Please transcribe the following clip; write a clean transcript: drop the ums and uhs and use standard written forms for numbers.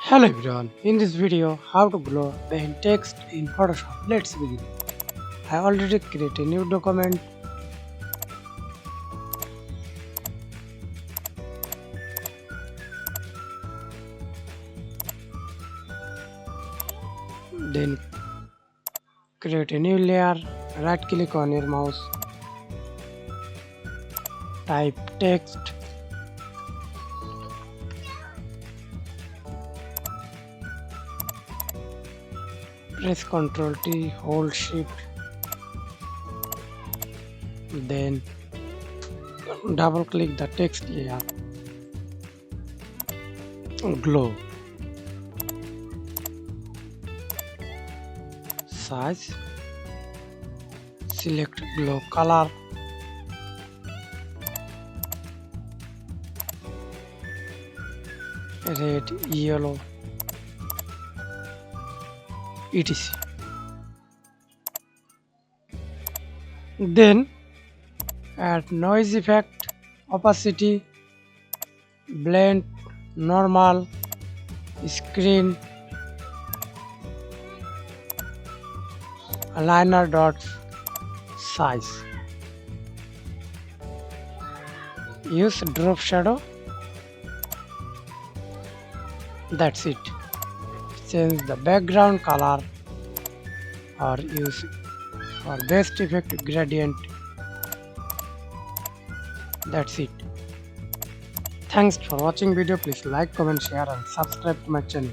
Hello everyone, in this video how to glow behind text in Photoshop. Let's begin. I already created a new document. Then create a new layer, right click on your mouse, type text, press Ctrl T, hold shift, then double click the text layer, glow, size, select glow color, red, yellow, etc. Then add noise effect, opacity, blend, normal, screen, aligner dots, size. Use drop shadow. That's it. Change the background color or use for best effect gradient. That's it. Thanks for watching video. Please like, comment, share and subscribe to my channel.